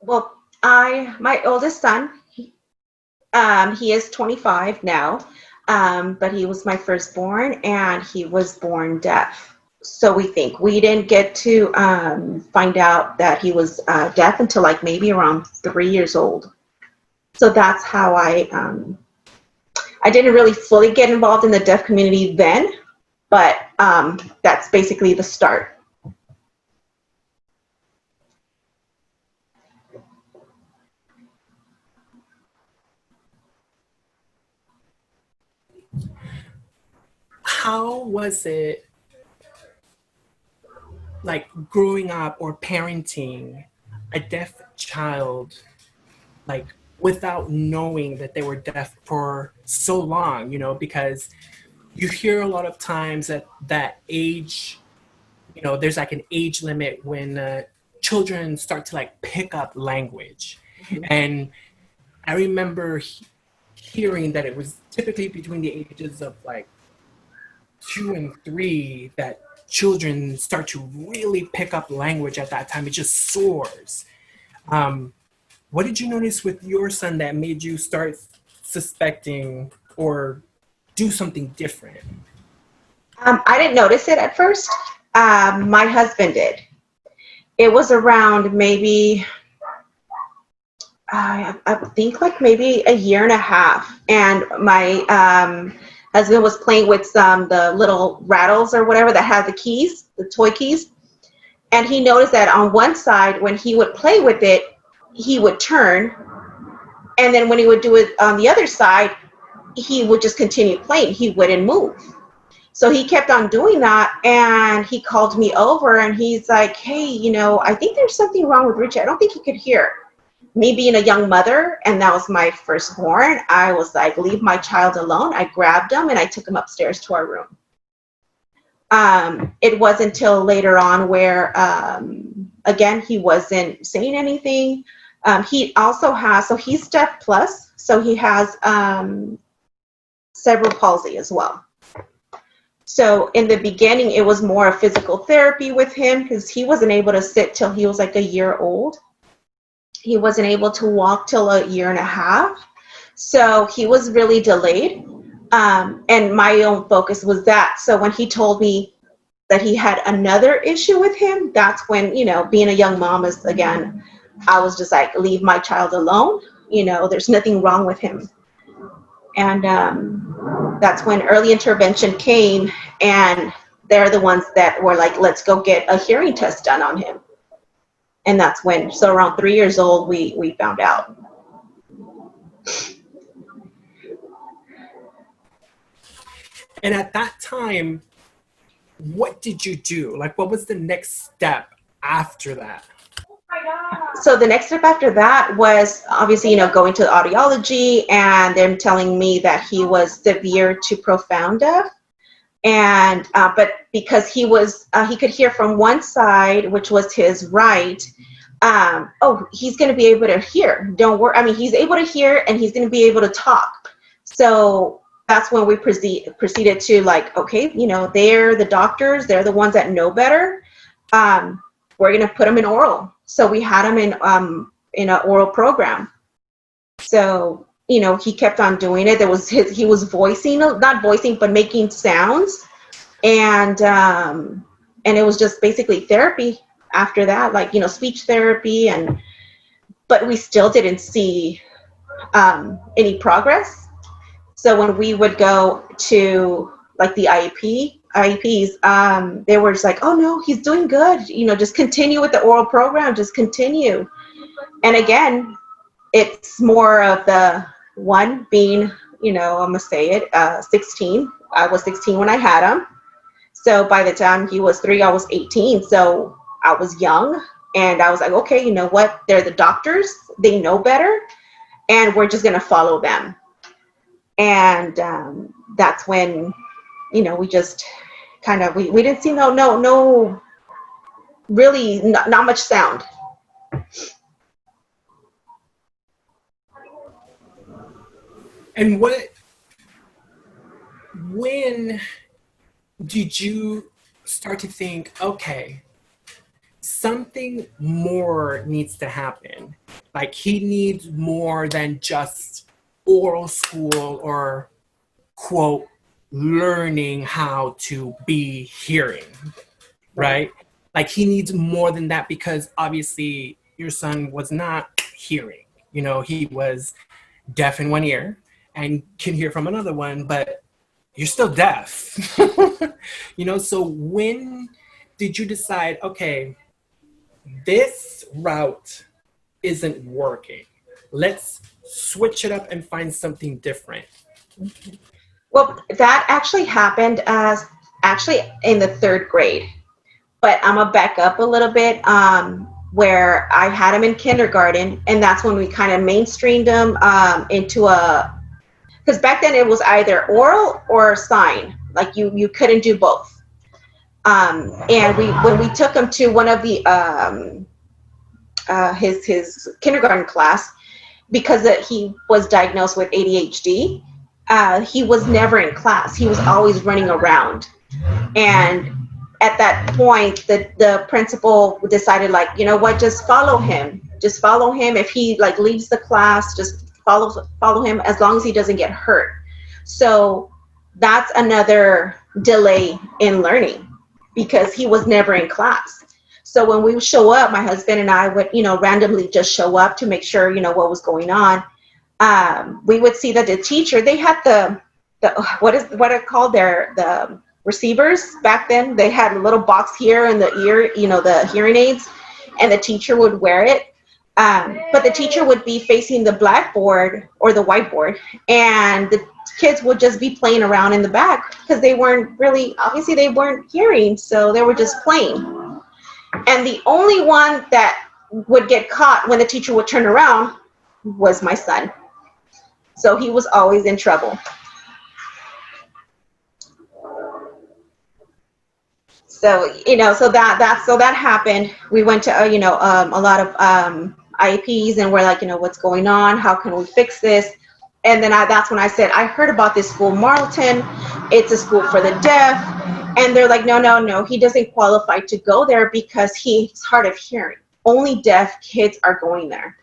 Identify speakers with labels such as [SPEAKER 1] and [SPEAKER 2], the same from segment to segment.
[SPEAKER 1] Well, my oldest son, he is 25 now, but he was my firstborn, and he was born deaf. So we think we didn't get to find out that he was deaf until like maybe around 3 years old. So that's how I didn't really fully get involved in the deaf community then, but that's basically the start.
[SPEAKER 2] How was it like growing up or parenting a deaf child, like without knowing that they were deaf for so long, because you hear a lot of times that that age, there's like an age limit when children start to like pick up language. And I remember hearing that it was typically between the ages of like 2 and 3 that children start to really pick up language at that time. It just soars. Um, what did you notice with your son that made you start suspecting or do something different?
[SPEAKER 1] I didn't notice it at first. My husband did. It was around maybe I think like maybe a year and a half, and my husband was playing with some the little rattles or whatever that have the keys, the toy keys, and he noticed that on one side when he would play with it, he would turn, and then when he would do it on the other side, he would just continue playing. He wouldn't move. So he kept on doing that, and he called me over, and he's like, "Hey, I think there's something wrong with Richie. I don't think he could hear." Me being a young mother, and that was my firstborn, I was like, leave my child alone. I grabbed him and I took him upstairs to our room. It wasn't until later on where, again, he wasn't saying anything. He also has, so he's deaf plus, so he has cerebral palsy as well. So in the beginning, it was more of physical therapy with him because he wasn't able to sit till he was like a year old. He wasn't able to walk till a year and a half. So he was really delayed. And my own focus was that. So when he told me that he had another issue with him, that's when, being a young mom is, again, I was just like, leave my child alone. There's nothing wrong with him. And that's when early intervention came, and they're the ones that were like, let's go get a hearing test done on him. And that's when, so around 3 years old, we found out.
[SPEAKER 2] And at that time, what did you do? Like, what was the next step after that?
[SPEAKER 1] So the next step after that was obviously, going to audiology and them telling me that he was severe to profound deaf. And, but because he could hear from one side, which was his right, he's going to be able to hear. Don't worry. I mean, he's able to hear and he's going to be able to talk. So that's when we proceeded to like, okay, they're the doctors. They're the ones that know better. We're going to put him in oral. So we had him in an oral program. So, he kept on doing it. He was voicing, not voicing, but making sounds. And it was just basically therapy after that, like, speech therapy. But we still didn't see any progress. So when we would go to like the IEPs, they were just like, oh no, he's doing good. Just continue with the oral program, just continue. And again, it's more of the one being, I'm going to say it, 16. I was 16 when I had him. So by the time he was 3, I was 18. So I was young, and I was like, okay, you know what? They're the doctors. They know better, and we're just going to follow them. And that's when, we just kind of, we didn't see no, really not much sound.
[SPEAKER 2] And when did you start to think, okay, something more needs to happen? Like he needs more than just oral school or quote learning how to be hearing, right? Like he needs more than that, because obviously your son was not hearing. You know, he was deaf in one ear and can hear from another one, but you're still deaf. You know, so when did you decide, okay, this route isn't working, let's switch it up and find something different?
[SPEAKER 1] Well, that actually happened as actually in the third grade. But I'm gonna back up a little bit. Where I had him in kindergarten, and that's when we kind of mainstreamed him into a, because back then it was either oral or sign. Like you couldn't do both. And we when we took him to one of the his kindergarten class, because he was diagnosed with ADHD. He was never in class. He was always running around. And at that point, the principal decided, like, you know what, just follow him. Just follow him. If he like leaves the class, just follow him, as long as he doesn't get hurt. So that's another delay in learning, because he was never in class. So when we would show up, my husband and I would, randomly just show up to make sure, what was going on. We would see that the teacher, they had the what are called the receivers back then. They had a little box here in the ear, the hearing aids, and the teacher would wear it. But the teacher would be facing the blackboard or the whiteboard, and the kids would just be playing around in the back, because they weren't really, obviously they weren't hearing, so they were just playing. And the only one that would get caught when the teacher would turn around was my son. So he was always in trouble. So, so that happened. We went to, a lot of IEPs, and we're like, what's going on? How can we fix this? And then that's when I said, I heard about this school, Marlton. It's a school for the deaf. And they're like, no, he doesn't qualify to go there because he's hard of hearing. Only deaf kids are going there.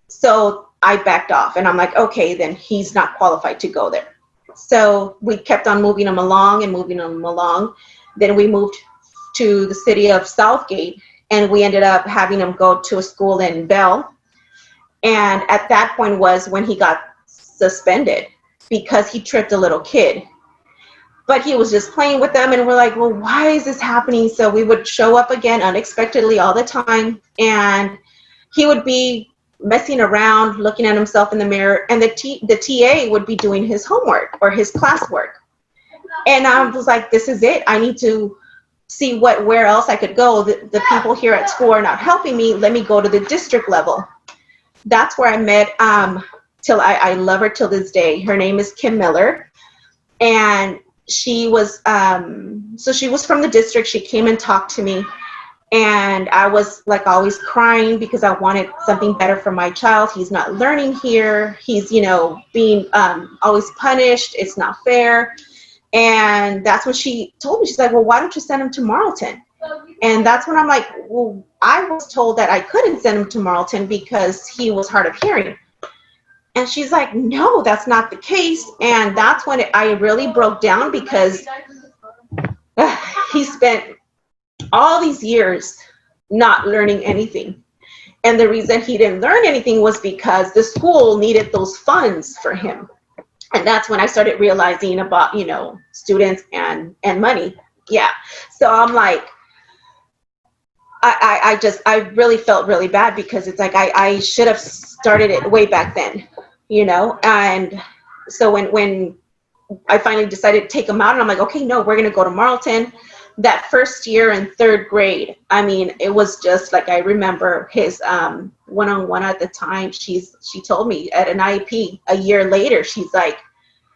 [SPEAKER 1] So I backed off, and I'm like, okay, then he's not qualified to go there. So we kept on moving him along and moving him along. Then we moved to the city of Southgate, and we ended up having him go to a school in Bell. And at that point was when he got suspended, because he tripped a little kid. But he was just playing with them, and we're like, well, why is this happening? So we would show up again unexpectedly all the time, and he would be messing around, looking at himself in the mirror, and the TA would be doing his homework or his classwork. And I was like, this is it. I need to see where else I could go. The people here at school are not helping me. Let me go to the district level. That's where I met, I love her till this day. Her name is Kim Miller. And she was, so she was from the district. She came and talked to me. And I was like always crying, because I wanted something better for my child. He's not learning here. He's, being always punished. It's not fair. And that's when she told me, she's like, well, why don't you send him to Marlton? And that's when I'm like, well, I was told that I couldn't send him to Marlton because he was hard of hearing. And she's like, no, that's not the case. And that's when I really broke down, because he spent all these years not learning anything. And the reason he didn't learn anything was because the school needed those funds for him. And that's when I started realizing about, students and money. Yeah. So I'm like, I really felt really bad, because it's like, I should have started it way back then, and so when I finally decided to take him out, and I'm like, okay, no, we're going to go to Marlton. That first year in third grade, I mean, it was just like, I remember his one-on-one at the time. She told me at an IEP a year later, she's like,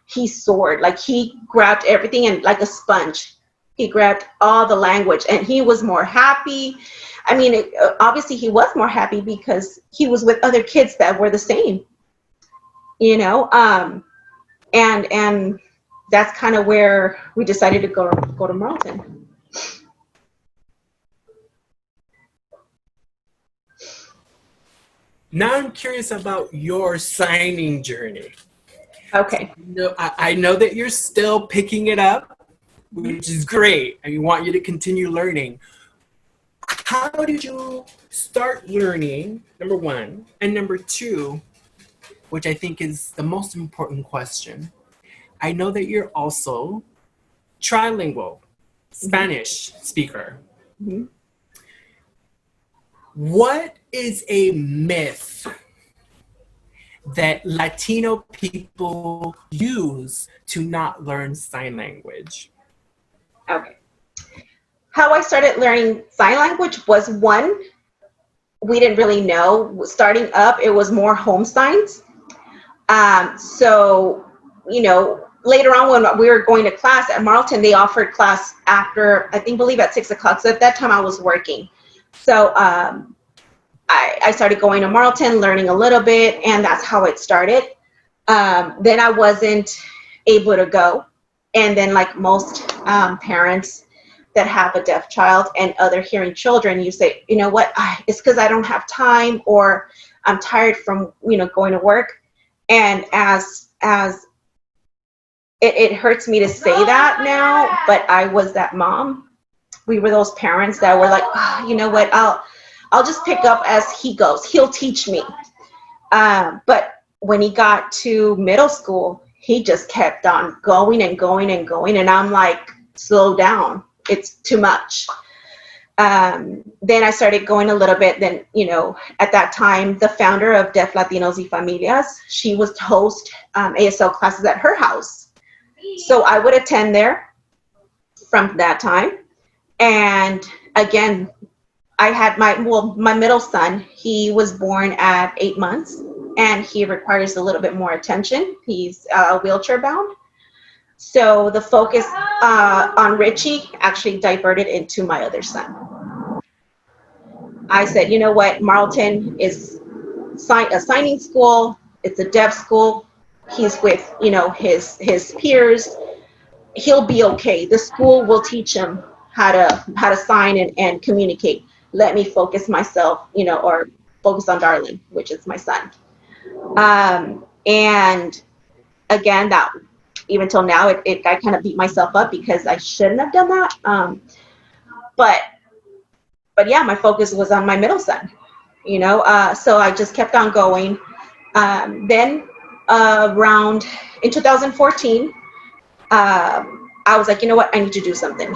[SPEAKER 1] he soared. Like, he grabbed everything, and like a sponge, he grabbed all the language, and he was more happy. I mean, obviously he was more happy because he was with other kids that were the same, and that's kind of where we decided to go to Marlton.
[SPEAKER 2] Now I'm curious about your signing journey.
[SPEAKER 1] Okay.
[SPEAKER 2] No, I know that you're still picking it up, which is great. I want you to continue learning. How did you start learning, number one? And number two, which I think is the most important question, I know that you're also trilingual, Spanish speaker.
[SPEAKER 1] Mhm.
[SPEAKER 2] What is a myth that Latino people use to not learn sign language?
[SPEAKER 1] Okay. How I started learning sign language was one, we didn't really know. Starting up, it was more home signs. So, later on when we were going to class at Marlton, they offered class after, believe at 6 o'clock. So at that time I was working. So I started going to Marlton, learning a little bit, and that's how it started. Then I wasn't able to go. And then like most parents that have a deaf child and other hearing children, you say, you know what, it's because I don't have time, or I'm tired from, going to work. And as it hurts me to say that now, but I was that mom. We were those parents that were like, you know what, I'll just pick up as he goes. He'll teach me. But when he got to middle school, he just kept on going and going and going. And I'm like, slow down. It's too much. Then I started going a little bit. Then, at that time, the founder of Deaf Latinos y Familias, she was to host ASL classes at her house. So I would attend there from that time. And again, I had my middle son, he was born at 8 months, and he requires a little bit more attention. He's wheelchair bound. So the focus on Richie actually diverted into my other son. I said, you know what, Marlton is a signing school. It's a deaf school. He's with, his peers. He'll be okay. The school will teach him how to sign and communicate. Let me focus myself, or focus on Darlin, which is my son. And again, that even till now, I kind of beat myself up because I shouldn't have done that. But yeah, my focus was on my middle son, so I just kept on going. Then around in 2014, I was like, you know what, I need to do something.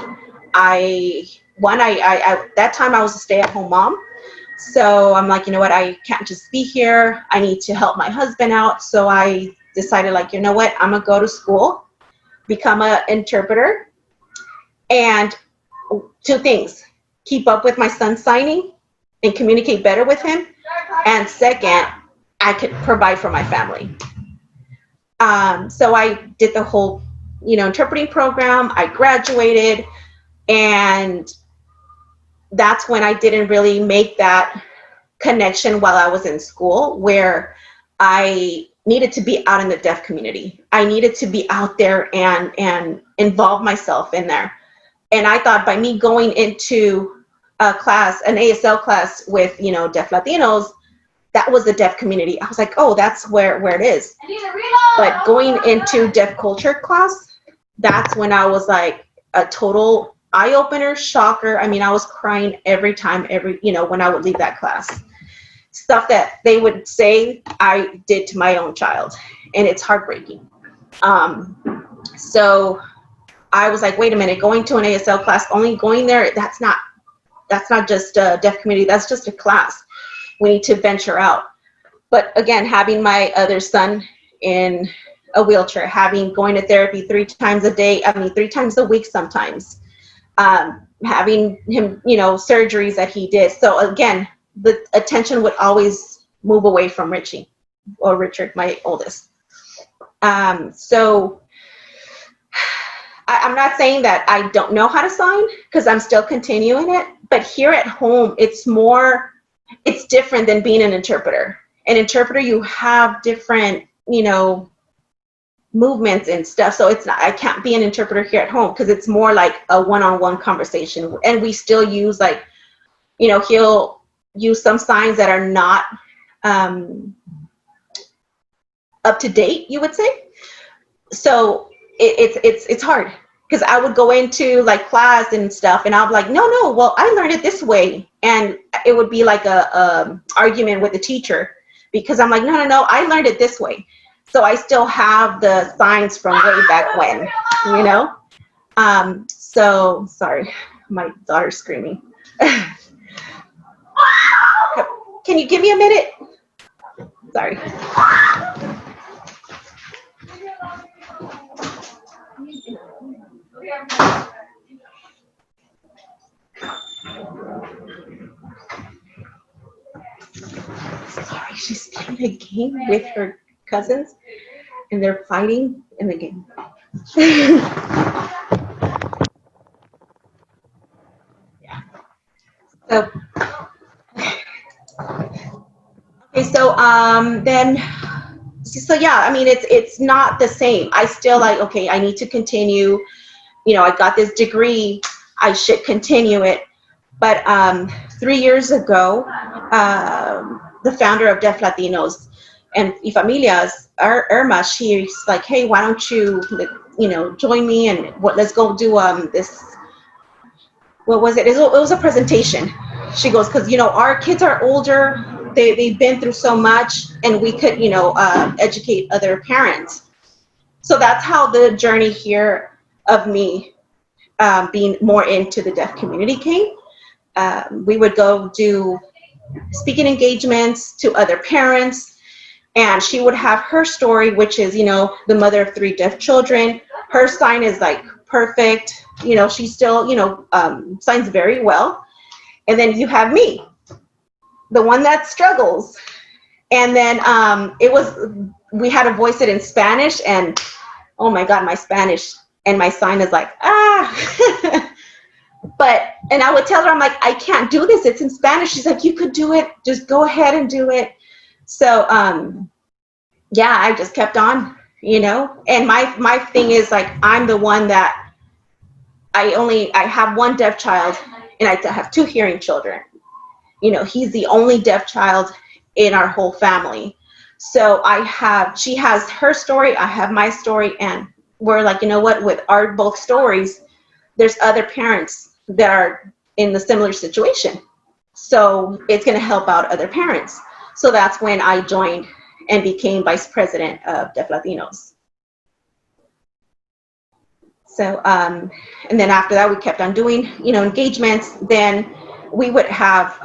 [SPEAKER 1] I that time I was a stay-at-home mom. So I'm like, you know what, I can't just be here. I need to help my husband out. So I decided, like, you know what, I'm gonna go to school, become an interpreter, and two things: keep up with my son signing and communicate better with him, and second, I could provide for my family. So I did the whole, interpreting program. I graduated, and that's when I didn't really make that connection while I was in school, where I needed to be out in the deaf community. I needed to be out there and involve myself in there. And I thought by me going into a class, an ASL class with, deaf Latinos, that was the deaf community. I was like, oh, that's where it is. But going into deaf culture class, that's when I was like a total eye-opener, shocker. I mean, I was crying every time, when I would leave that class. Stuff that they would say I did to my own child, and it's heartbreaking. So I was like, wait a minute, going to an ASL class, only going there, that's not just a deaf community, that's just a class. We need to venture out. But again, having my other son in a wheelchair, going to therapy 3 times a day, 3 times a week sometimes, having him, surgeries that he did. So again, the attention would always move away from Richie, or Richard, my oldest. So I'm not saying that I don't know how to sign, because I'm still continuing it. But here at home, it's different than being an interpreter. An interpreter, you have different, movements and stuff. So I can't be an interpreter here at home, because it's more like a one-on-one conversation. And we still use he'll use some signs that are not um, up to date, you would say. So it's hard because I would go into like class and stuff, and I'm like, no, well, I learned it this way, and it would be like a argument with the teacher because I'm like, no, I learned it this way. So I still have the signs from way back when, you know. So sorry, my daughter's screaming. Can you give me a minute? Sorry. Sorry, she's playing a game with her cousins, and they're fighting in the game. Yeah. So, okay, so then, so yeah, I mean, it's not the same. I still like, okay, I need to continue. You know, I got this degree, I should continue it. But 3 years ago, the founder of Deaf Latinos and Familias, Irma, she's like, hey, why don't you, join me and let's go do this. What was it? It was a presentation. She goes, because, our kids are older. They've been through so much, and we could, educate other parents. So that's how the journey here of me being more into the deaf community came. We would go do speaking engagements to other parents, and she would have her story, which is, the mother of 3 deaf children. Her sign is like perfect. She still, signs very well. And then you have me, the one that struggles. And then we had to voice it in Spanish, and oh my God, my Spanish and my sign is like, and I would tell her, I'm like, I can't do this. It's in Spanish. She's like, you could do it. Just go ahead and do it. So, yeah, I just kept on, and my thing is like, I'm the one that I have 1 deaf child, and I have 2 hearing children. He's the only deaf child in our whole family. So she has her story, I have my story, and we're like, you know what, with our both stories, there's other parents that are in the similar situation. So it's going to help out other parents. So that's when I joined and became vice president of Deaf Latinos. So, and then after that, we kept on doing, engagements. Then we would have,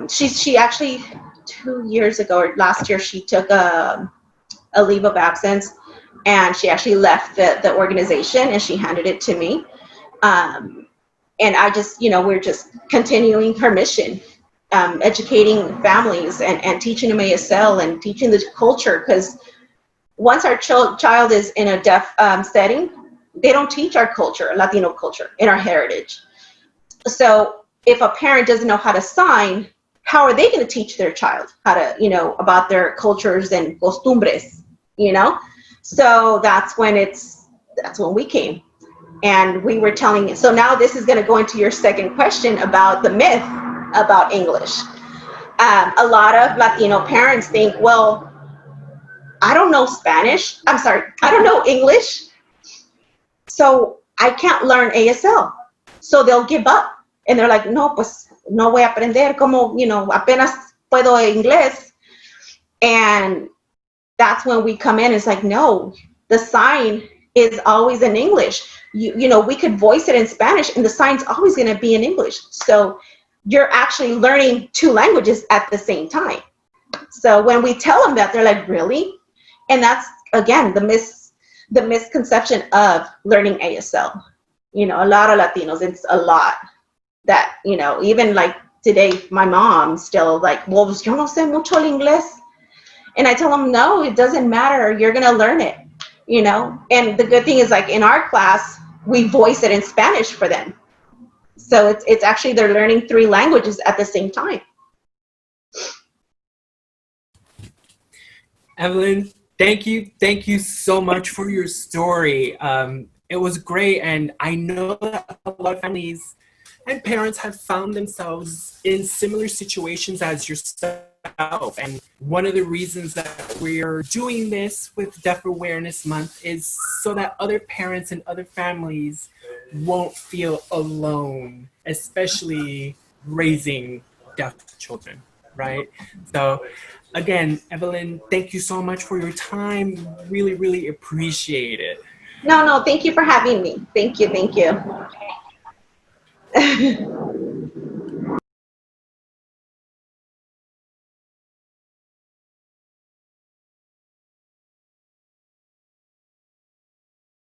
[SPEAKER 1] she actually 2 years ago or last year, she took a leave of absence, and she actually left the organization, and she handed it to me. And I just, we're just continuing her mission, educating families and teaching them ASL and teaching the culture. Because once our child is in a deaf setting, they don't teach our culture, Latino culture, and our heritage. So if a parent doesn't know how to sign, how are they going to teach their child how to, about their cultures and costumbres, So that's when we came. And we were telling it. So now this is going to go into your second question about the myth about English. A lot of Latino parents think, well, I don't know Spanish. I'm sorry, I don't know English. So I can't learn ASL. So they'll give up. And they're like, no, pues no voy a aprender como, apenas puedo inglés. And that's when we come in. It's like, no, the sign is always in English. We could voice it in Spanish, and the sign's always going to be in English. So you're actually learning 2 languages at the same time. So when we tell them that, they're like, really? And that's, again, the misconception of learning ASL. A lot of Latinos, it's a lot that, even like today, my mom still like, well, yo no sé mucho el inglés. And I tell them, no, it doesn't matter. You're going to learn it, And the good thing is, like, in our class, we voice it in Spanish for them. So it's actually, they're learning 3 languages at the same time.
[SPEAKER 2] Evelyn, thank you so much for your story. It was great, and I know that a lot of families and parents have found themselves in similar situations as yourself. yourself. And one of the reasons that we're doing this with Deaf Awareness Month is so that other parents and other families won't feel alone, especially raising deaf children, right? So again, Evelyn, thank you so much for your time. Really, really appreciate it.
[SPEAKER 1] No, thank you for having me. Thank you.